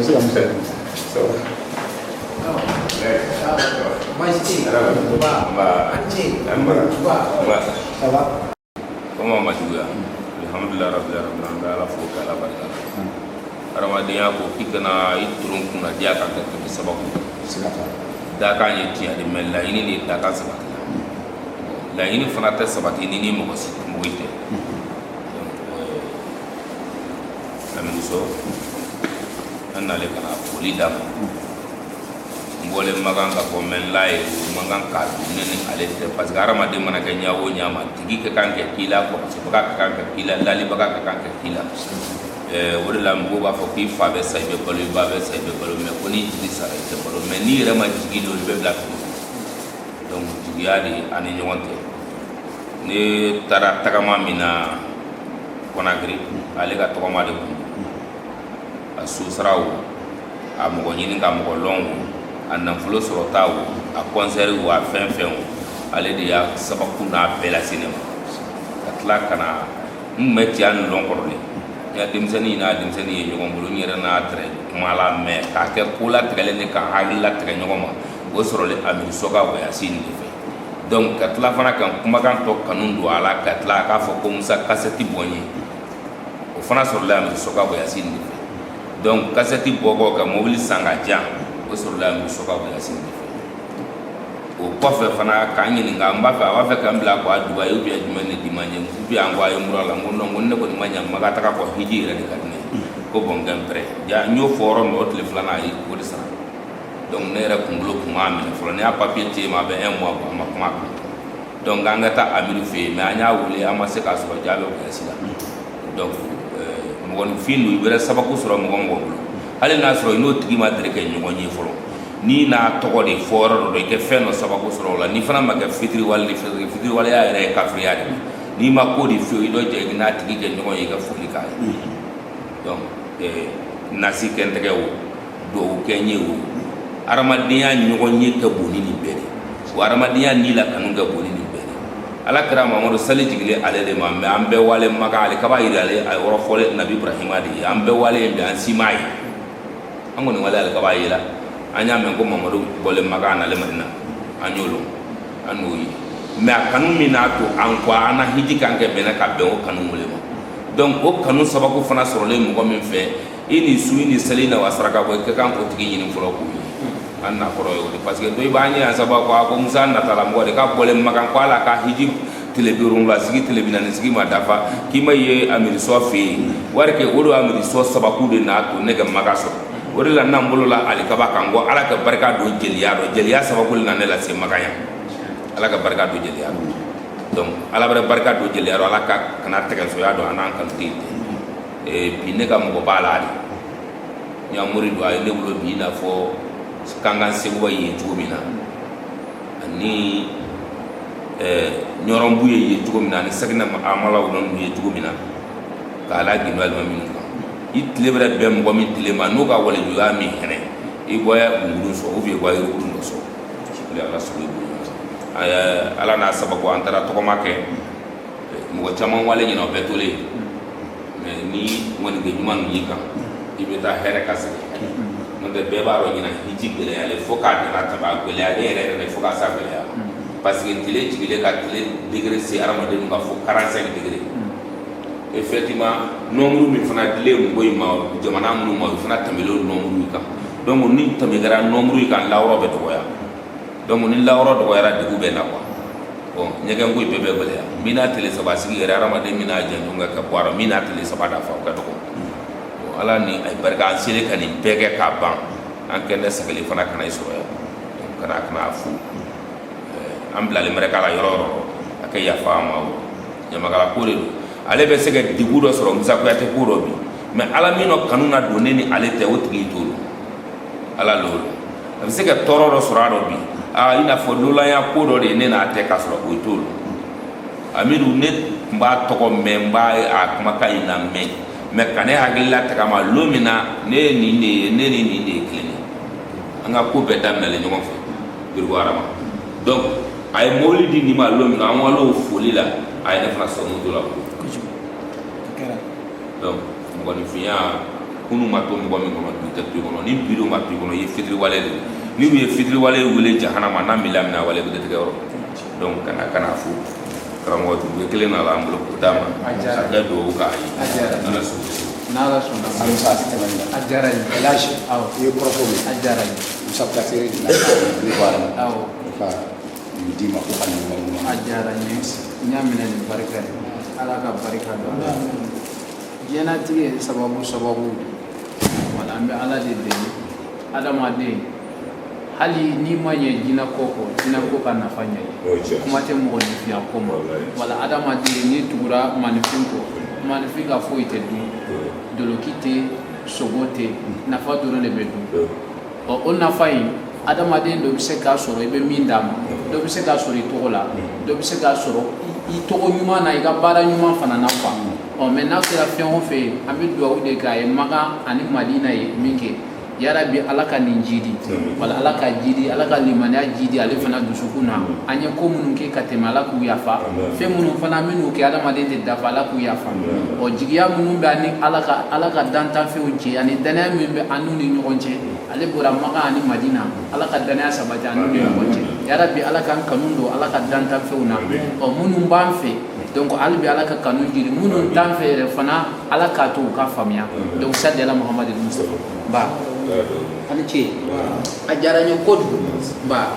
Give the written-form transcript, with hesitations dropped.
se ka muso so Comment ma juga alhamdulillah rabbil alamin ala fuka ala barka aramadiya ko kikana iturun kuna dia ka ta sababu da ka ni tiya de mella ini ni da ka sabati la ini fana ta sabati ni mo ko mo ite amin so anna le kana poli da ngole magan ka ko men lay magan ka nene ale te parce que arama de mana ka nyawo nyama tigi ka kan ke kila ko parce que ka kan ke kila lali baga ka kan ke kila wala la mbo ba fo ki fa be sai be balo ba be sai be balo me ko ni tigi sa te balo me ni rama tigi do be bla donc tigi ali ani nyonte ni tara tagama mina konagri ale ka to ma de ko asu sarawo a mo nyini ka mo longo annan fulo sɔrɔ ta wo a concert wo a fɛn fɛn wo ale de y'a sababu n'a bɛɛ lase ne ma ka tila ka na n bɛ ci a ni lɔn kɔrɔ de n ya denmisɛnnin n'a denmisɛnnin ye ɲɔgɔn bolo n yɛrɛ n'a tɛrɛ kuma la mɛ k'a kɛ ko latigɛlen ne ka hakili latigɛ ɲɔgɔn ma o sɔrɔlen Amidu Sɔka voyage nin de fɛ donc ka tila fana ka kumakan tɔ kanu don a la ka tila k'a fɔ ko Musa kasɛti bɔ n ye o fana sɔrɔlen Amidu Sɔka voyage nin de fɛ donc kasɛti bɔkɔ ka mobili san ka diyan o sɔrɔla Amidu Sɔka voyage de fɛ o kɔfɛ fana k'an ɲininka n b'a fɛ a b'a fɛ k'an bila ko a Dubayi ou bien jumɛn de di ma ɲɛ ou bien an ko a ye mura la n ko non ko ne kɔni ma ɲɛ ma ka taga kɔ hiji yɛrɛ de ka di ne ye ko bon n prêt ja n y'o fɔ yɔrɔ min o tile filanan a ye o de sara donc ne yɛrɛ kunkolo kun m'a minɛ fɔlɔ ne y'a papier ci ma a bɛ 1 mois bɔ a ma kuma a kan donc an ka taa Amidu fɛ yen mais an y'a wele an ma se k'a sɔrɔ ja bɛ voyage la donc mɔgɔninfin don i wɛrɛ sababu sɔrɔ mɔgɔ bolo hali n'a sɔrɔ i n'o tigi ma deli kɛ ɲɔgɔn ye fɔlɔ ni n'a tɔgɔ de fɔ yɔrɔ dɔ i kɛ fɛn dɔ sababu sɔrɔ o la ni fana ma kɛ fitiriwale fitiriwaleya yɛrɛ ye kafiriya de n'i ma ko de fiyewu i dɔ jɛ i n'a tigi kɛ ɲɔgɔn ye i ka foli k'a ye donc nasi kɛntigɛ o duwawu kɛ n ye o adamadenya ɲɔgɔn ye ka bon ni nin bɛɛ de wa adamadenya ni la kanu ka bon ni nin bɛɛ de ala kira Mamadu sali jigilen ale de ma mais an bɛɛ wale makan ale kaba yira ale a yɔrɔ fɔlen Nabi Ibrahima de ye an bɛɛ wale ye bi an si m'a ye an kɔni wale ale kaba yira an y'a mɛn ko Mamadu bɔlen makan ale Madina an y'o lɔn an n'o ye mais a kanu min n'a to an ko an na hiji kan kɛ bɛnna ka bɛn o kanu wele ma donc o kanu sababu fana sɔrɔlen mɔgɔ min fɛ i ni su i ni seli na wa saraka bɔ i ka kan k'o tigi ɲini fɔlɔ k'o ye an na kɔrɔ ye o de parce que dɔ i b'a ɲɛ yan sababu ko Musa natala mɔgɔ de ka bɔlen makan ko ala ka hiji tile 7 sigi tile 4 sigi ma dafa k'i ma ye Amidu Sɔ fɛ yen wari kɛ o de Amidu Sɔ sababu de n'a to ne ka makan sɔrɔ o de la n'an bolo la ali kaba kan ko ala ka barika don jeliya rɔ jeliya sababu de na ne lase makan yan ala ka barika don jeliya rɔ donc ala bɛ barika don jeliya rɔ ala ka kana tɛgɛsoya don an n'an kanu tɛ yen bi ne ka mɔgɔ b'a la de ɲamuri don a ye ne bolo bi i n'a fɔ kankan seguba ye cogo min na ani ɲɔrɔnbu ye cogo min na ani Sakina Amalaw ye cogo min na k'a la gindo alimami kan i tile bɛrɛ bɛn mɔgɔ min tile ma n'o ka walejuya min hinɛ i bɔya gungun sɔrɔ ou bien i bɔya yirikurun dɔ sɔrɔ o de ala sɔrɔ i bolo ala n'a sababu an taara tɔgɔma kɛ mɔgɔ caman wale ɲinɛ o bɛɛ tolen mais ni ŋɔnige ɲuman ninnu y'i kan i bɛ taa hɛrɛ ka segin n'o tɛ bɛɛ b'a dɔn ɲinɛ hiji gɛlɛyalen fo k'a dana tɛmɛ a gɛlɛyalen yɛrɛ fo k'a sa gɛlɛya parce que tile jigilen ka tile degré se hadamaden ka fo 45 degré effectivement nombre min fana dilen mɔgɔ in ma jamana minnu ma o fana tɛmɛlen nombre kan donc ni tɛmɛkɛra nombre kan lawɔrɔ bɛ dɔgɔya donc ni lawɔrɔ dɔgɔyara degun bɛ na quoi bon ɲɛgɛn ko in bɛɛ bɛ gɛlɛya min n'a tile 3 sigi yɛrɛ hadamaden min n'a janjo ka bɔ a la min n'a tile 3 dafa o ka dɔgɔ bon ala ni a ye barika an selen ka nin bɛɛ kɛ k'a ban an kɛnɛ sagalen fana kana i sɔrɔ yan donc kana fo an bilalen bɛ k'a la yɔrɔ o yɔrɔ a kɛ yafa an ma o ɲamakala ko de don ale bɛ se ka degun dɔ sɔrɔ Musa Kuyate ko dɔ bi mais ala min nɔ kanu na don ne ni ale tɛ o tigi t'o dɔn ala l'o dɔn a bɛ se ka tɔɔrɔ dɔ sɔrɔ a dɔ bi i n'a fɔ lolaya ko dɔ de ye ne n'a tɛ k'a sɔrɔ o t'o dɔn Amidu ne tun b'a tɔgɔ mɛn n b'a a kumakan in lamɛn mais ka ne hakili la tagama don min na ne ye nin de ye ne ni nin de ye kelen ye an ka ko bɛɛ daminɛlen ɲɔgɔn fɛ birigo arama donc a ye mobili di nin ma don min na an wale o foli la a ye ne fana sɔn moto la donc mɔgɔninfinya kunu ma to mɔgɔ min kɔnɔ bi tɛ to kɔnɔ ni bi ma to kɔnɔ ye fitiri wale de ni u ye fitiri wale wele jahanama n'a mi lamina wale bɛ tigɛ yɔrɔ donc kana fo karamɔgɔ tu kelen na la an bolo k'o d'a ma a kɛ duwawu k'a ye ala sɔnna a diyara n ye Elhaji awɔ i ye kɔrɔfɔ min a diyara n ye Musa Placere de la ne bɔ a la awɔ ka nin d'i ma ko ka nin wale ɲuman a diyara n ye n y'a minɛ nin barika ye ala ka barika dɔn diɲɛlatigɛ ye sababu wala an bɛ ala de deli adamaden hali n'i ma ɲɛ jinɛko ka nafa ɲɛ kuma tɛ mɔgɔ nifinya ko ma wala adamaden n'i tugura maninfin kɔ maninfin ka foyi tɛ dun doloki tɛ sogo tɛ nafa dɔrɔn de bɛ dun o nafa in adamaden dɔ bɛ se k'a sɔrɔ i bɛ min d'a ma dɔ bɛ se k'a sɔrɔ i tɔgɔ la dɔ bɛ se k'a sɔrɔ i tɔgɔ ɲuman na i ka baara ɲuman fana nafa mɛ n'a kɛra fɛn o fɛn an bɛ duwawu de k'a ye Makan ani Madina ye min kɛ yarabi ala ka nin jidi wala ala ka jidi ala ka limaniya jidi ale fana dusukun na an ye ko minnu kɛ ka tɛmɛ ala k'u yafa fɛn minnu fana minnu kɛ adamaden tɛ dafa ala k'u yafa jigiya minnu bɛ ani ala ka dantanfɛnw cɛ ani danaya min bɛ an n'u ni ɲɔgɔn cɛ ale bɔra Makan ani Madina ala ka danaya sabati an n'u ni ɲɔgɔn cɛ yarabi ala k'an kanu don ala ka dantanfɛnw na minnu b'an fɛ donc hali bi ala ka kanu jiri minnu t'an fɛ yɛrɛ fana ala k'a to u ka faamuya donc sadi ala Muhamadu Mustafa ba ani ce a diyara n ye kojugu ba